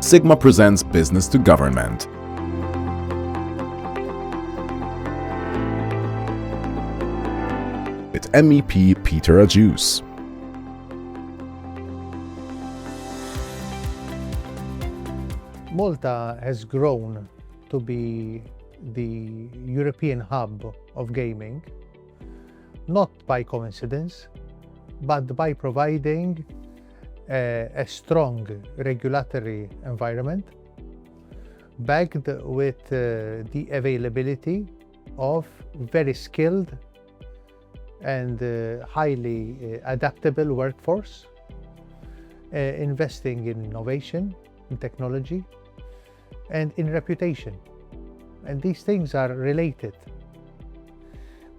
Sigma presents Business to Government. With MEP Peter Agius. Malta has grown to be the European hub of gaming, not by coincidence, but by providing a strong regulatory environment backed with the availability of very skilled and highly adaptable workforce, investing in innovation, in technology, and in reputation. And these things are related,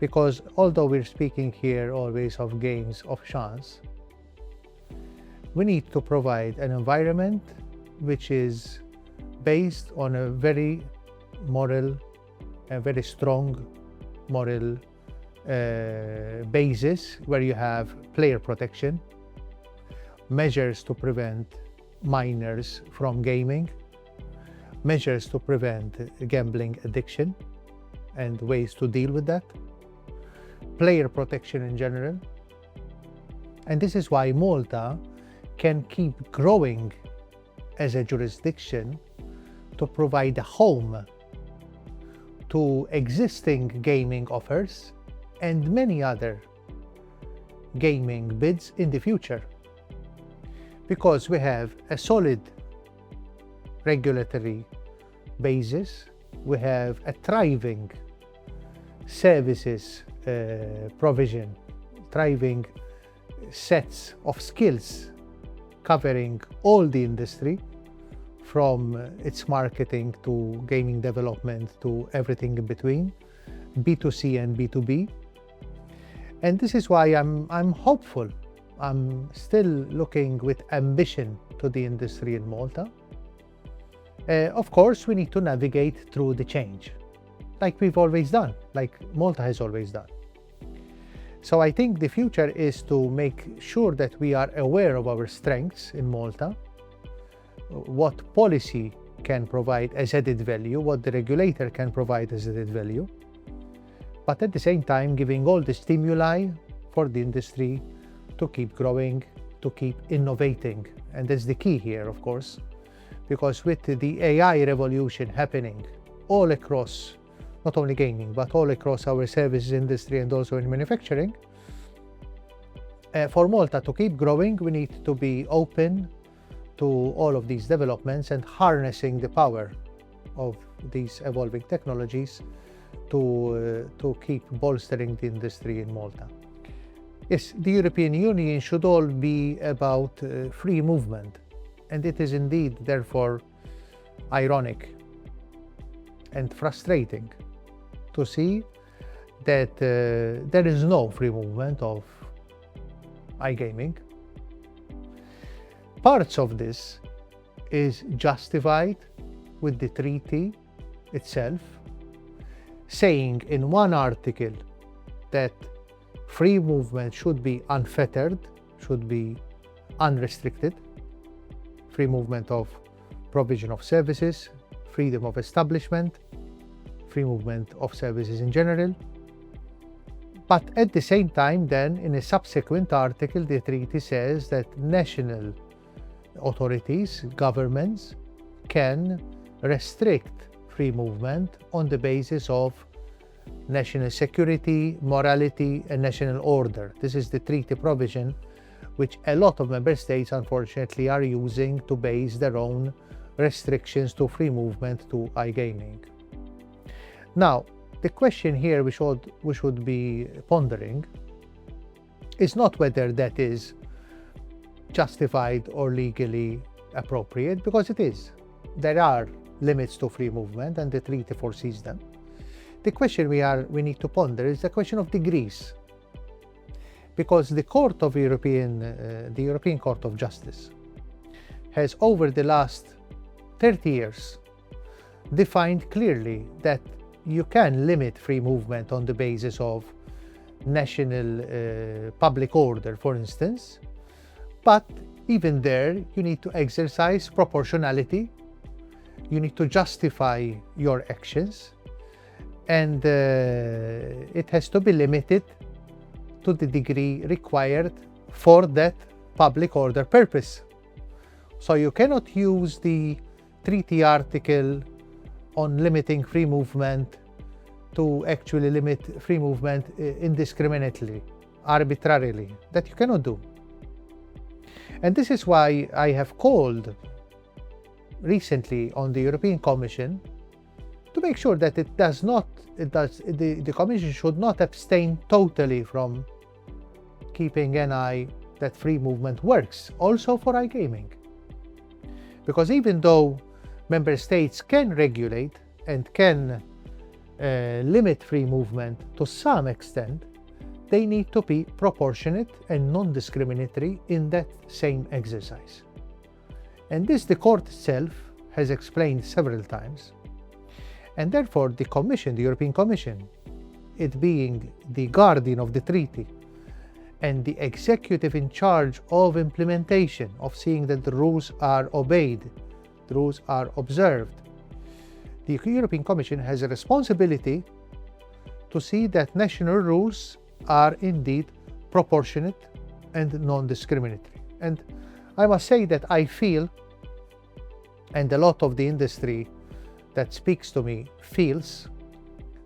because although we're speaking here always of games of chance, we need to provide an environment which is based on a very moral, a very strong moral basis, where you have player protection, measures to prevent minors from gaming, measures to prevent gambling addiction and ways to deal with that, player protection in general. And this is why Malta can keep growing as a jurisdiction to provide a home to existing gaming offers and many other gaming bids in the future, because we have a solid regulatory basis, we have a thriving services provision, thriving sets of skills covering all the industry, from its marketing to gaming development to everything in between, B2C and B2B. And this is why I'm hopeful. I'm still looking with ambition to the industry in Malta. Of course, we need to navigate through the change, like we've always done, like Malta has always done. So I think the future is to make sure that we are aware of our strengths in Malta, what policy can provide as added value, what the regulator can provide as added value, but at the same time giving all the stimuli for the industry to keep growing, to keep innovating. And that's the key here, of course, because with the AI revolution happening all across, not only gaming, but all across our services industry and also in manufacturing, for Malta to keep growing, we need to be open to all of these developments and harnessing the power of these evolving technologies to keep bolstering the industry in Malta. Yes, the European Union should all be about free movement, and it is indeed therefore ironic and frustrating to see that there is no free movement of iGaming. Parts of this is justified with the treaty itself, saying in one article that free movement should be unfettered, should be unrestricted, free movement of provision of services, freedom of establishment, free movement of services in general. But at the same time, then, in a subsequent article, the treaty says that national authorities, governments, can restrict free movement on the basis of national security, morality, and national order. This is the treaty provision which a lot of member states, unfortunately, are using to base their own restrictions to free movement to iGaming. Now, the question here we should be pondering is not whether that is justified or legally appropriate, because it is. There are limits to free movement and the treaty foresees them. The question we need to ponder is the question of degrees, because the European Court of Justice has, over the last 30 years, defined clearly that you can limit free movement on the basis of national public order, for instance, but even there you need to exercise proportionality, you need to justify your actions, and it has to be limited to the degree required for that public order purpose. So you cannot use the treaty article on limiting free movement to actually limit free movement indiscriminately, arbitrarily. That you cannot do. And this is why I have called recently on the European Commission to make sure that the Commission should not abstain totally from keeping an eye that free movement works, also for iGaming. Because even though member states can regulate and can limit free movement to some extent, they need to be proportionate and non-discriminatory in that same exercise. And this the court itself has explained several times. And therefore the Commission, the European Commission, it being the guardian of the treaty and the executive in charge of implementation, of seeing that the rules are obeyed, the rules are observed, the European Commission has a responsibility to see that national rules are indeed proportionate and non-discriminatory. And I must say that I feel, and a lot of the industry that speaks to me feels,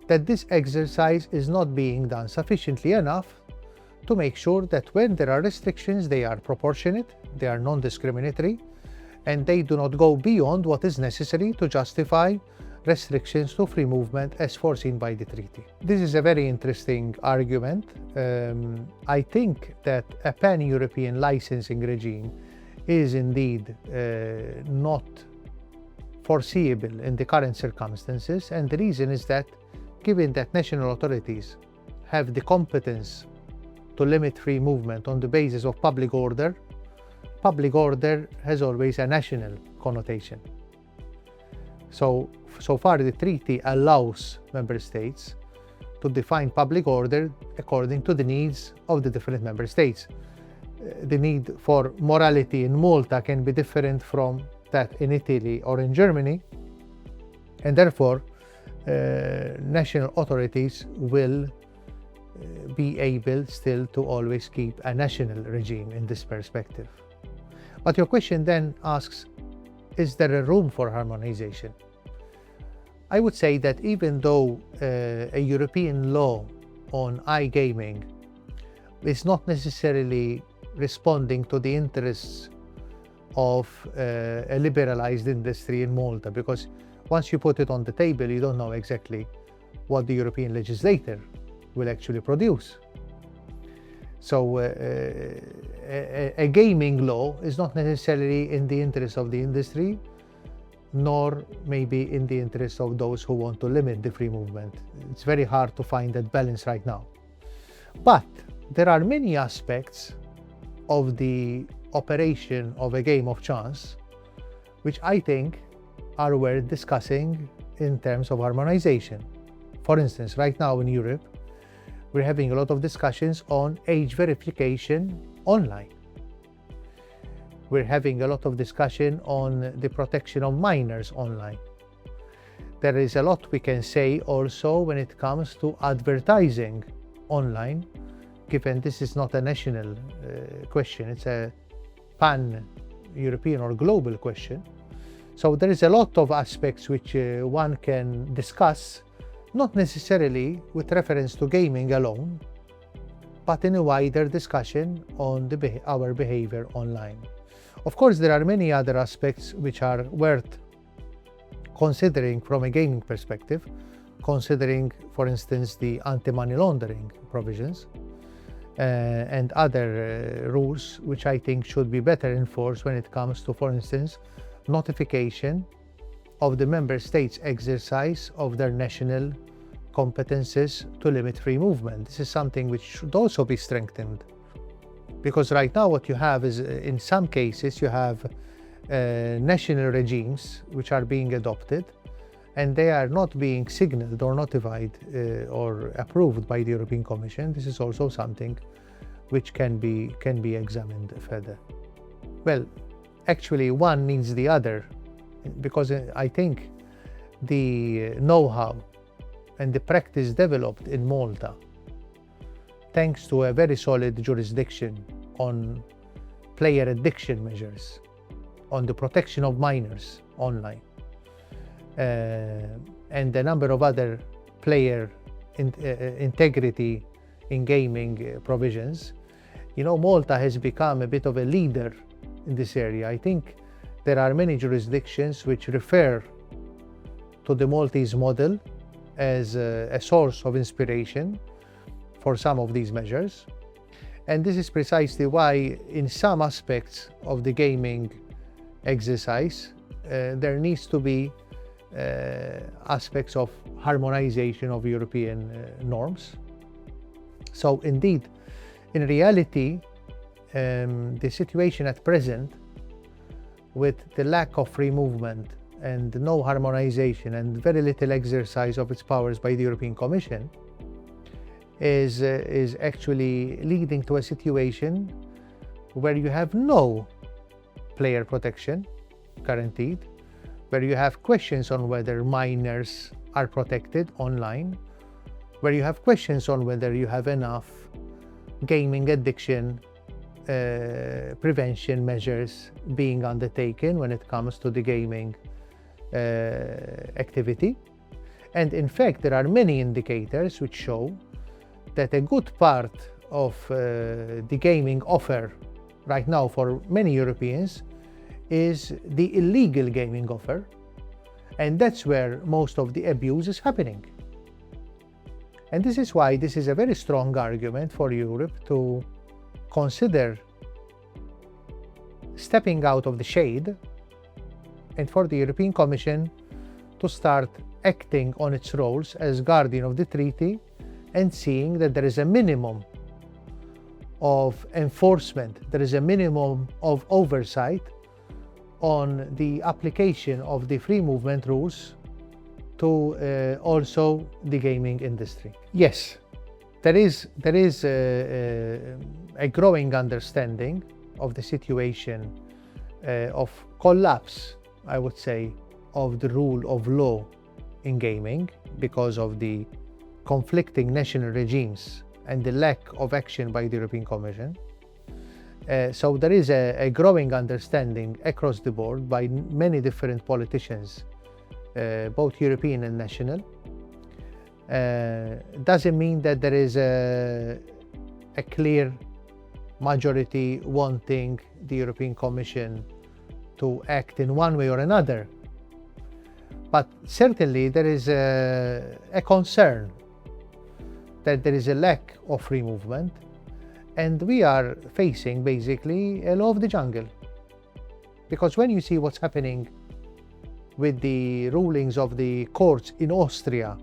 that this exercise is not being done sufficiently enough to make sure that when there are restrictions, they are proportionate, they are non-discriminatory, and they do not go beyond what is necessary to justify restrictions to free movement as foreseen by the treaty. This is a very interesting argument. I think that a pan-European licensing regime is indeed not foreseeable in the current circumstances, and the reason is that given that national authorities have the competence to limit free movement on the basis of public order has always a national connotation. So far the treaty allows member states to define public order according to the needs of the different member states. The need for morality in Malta can be different from that in Italy or in Germany, and therefore national authorities will be able still to always keep a national regime in this perspective. But your question then asks, is there a room for harmonization? I would say that even though a European law on iGaming is not necessarily responding to the interests of a liberalized industry in Malta, because once you put it on the table, you don't know exactly what the European legislator will actually produce. So a gaming law is not necessarily in the interest of the industry, nor maybe in the interest of those who want to limit the free movement. It's very hard to find that balance right now. But there are many aspects of the operation of a game of chance which I think are worth discussing in terms of harmonization. For instance, right now in Europe, we're having a lot of discussions on age verification online. We're having a lot of discussion on the protection of minors online. There is a lot we can say also when it comes to advertising online, given this is not a national question, it's a pan-European or global question. So there is a lot of aspects which one can discuss, not necessarily with reference to gaming alone, but in a wider discussion on our behavior online. Of course, there are many other aspects which are worth considering from a gaming perspective, considering, for instance, the anti-money laundering provisions and other rules which I think should be better enforced when it comes to, for instance, notification of the member states' exercise of their national competences to limit free movement. This is something which should also be strengthened. Because right now what you have is, in some cases, you have national regimes which are being adopted and they are not being signaled or notified or approved by the European Commission. This is also something which can be examined further. Well, actually one needs the other, because I think the know-how and the practice developed in Malta, thanks to a very solid jurisdiction on player addiction measures, on the protection of minors online, and a number of other player integrity in gaming provisions. You know, Malta has become a bit of a leader in this area. I think there are many jurisdictions which refer to the Maltese model as a source of inspiration for some of these measures. And this is precisely why in some aspects of the gaming exercise, there needs to be aspects of harmonization of European norms. So indeed, in reality, the situation at present, with the lack of free movement and no harmonization and very little exercise of its powers by the European Commission, is actually leading to a situation where you have no player protection guaranteed, where you have questions on whether minors are protected online, where you have questions on whether you have enough gaming addiction prevention measures being undertaken when it comes to the gaming activity. And in fact, there are many indicators which show that a good part of the gaming offer right now for many Europeans is the illegal gaming offer, and that's where most of the abuse is happening. And this is why this is a very strong argument for Europe to consider stepping out of the shade, and for the European Commission to start acting on its roles as guardian of the treaty and seeing that there is a minimum of enforcement, there is a minimum of oversight on the application of the free movement rules to also the gaming industry. Yes, there is a growing understanding of the situation of collapse, I would say, of the rule of law in gaming because of the conflicting national regimes and the lack of action by the European Commission. So there is a growing understanding across the board by many different politicians, both European and national. Doesn't mean that there is a clear majority wanting the European Commission to act in one way or another. But certainly there is a concern that there is a lack of free movement, and we are facing basically a law of the jungle. Because when you see what's happening with the rulings of the courts in Austria,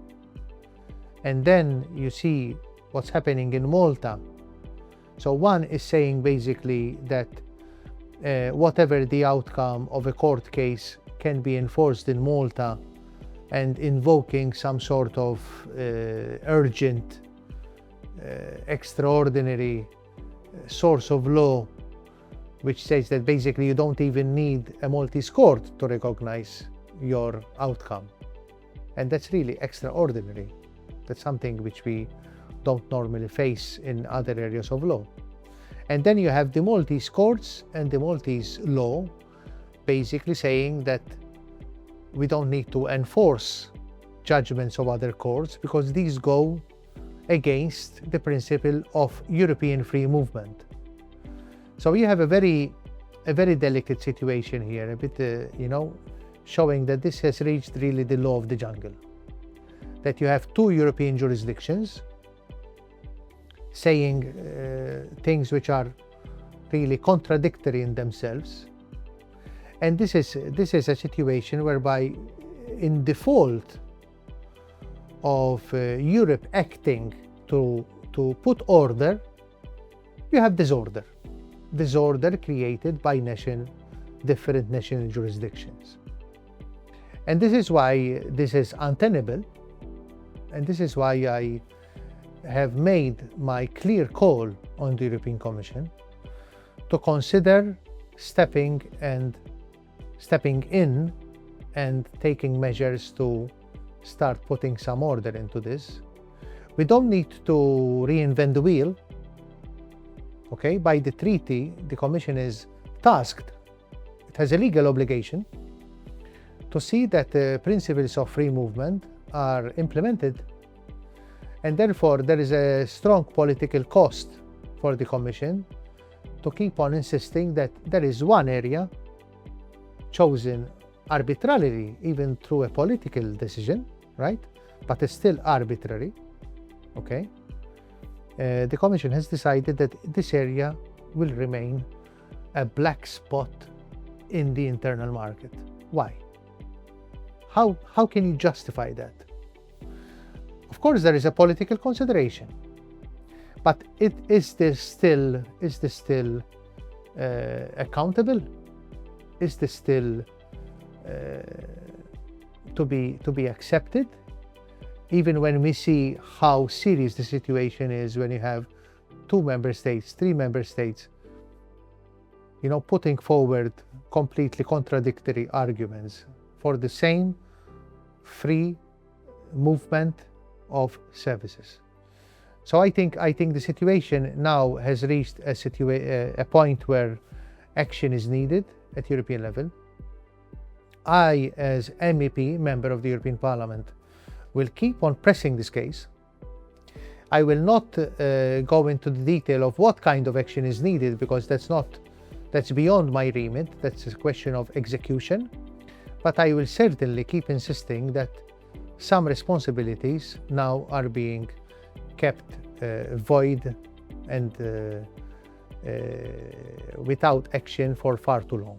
and then you see what's happening in Malta. So one is saying basically that whatever the outcome of a court case can be enforced in Malta, and invoking some sort of urgent, extraordinary source of law, which says that basically you don't even need a Maltese court to recognize your outcome. And that's really extraordinary. That's something which we don't normally face in other areas of law. And then you have the Maltese courts and the Maltese law basically saying that we don't need to enforce judgments of other courts because these go against the principle of European free movement. So we have a very delicate situation here, a bit, showing that this has reached really the law of the jungle. That you have two European jurisdictions saying things which are really contradictory in themselves. And this is a situation whereby, in default of Europe acting to put order, you have disorder. Disorder created by different national jurisdictions. And this is why this is untenable, and this is why I have made my clear call on the European Commission to consider stepping in and taking measures to start putting some order into this. We don't need to reinvent the wheel. Okay, by the treaty, the Commission is tasked, it has a legal obligation to see that the principles of free movement are implemented, and therefore there is a strong political cost for the Commission to keep on insisting that there is one area chosen arbitrarily, even through a political decision, right? But it's still arbitrary, okay? The Commission has decided that this area will remain a black spot in the internal market. Why? How can you justify that? Of course, there is a political consideration, but is this still accountable? Is this still to be accepted? Even when we see how serious the situation is, when you have 2 member states, 3 member states, putting forward completely contradictory arguments for the same free movement of services. So I think the situation now has reached a point where action is needed at European level. I, as MEP, member of the European Parliament, will keep on pressing this case. I will not go into the detail of what kind of action is needed, because that's beyond my remit. That's a question of execution. But I will certainly keep insisting that some responsibilities now are being kept void and without action for far too long.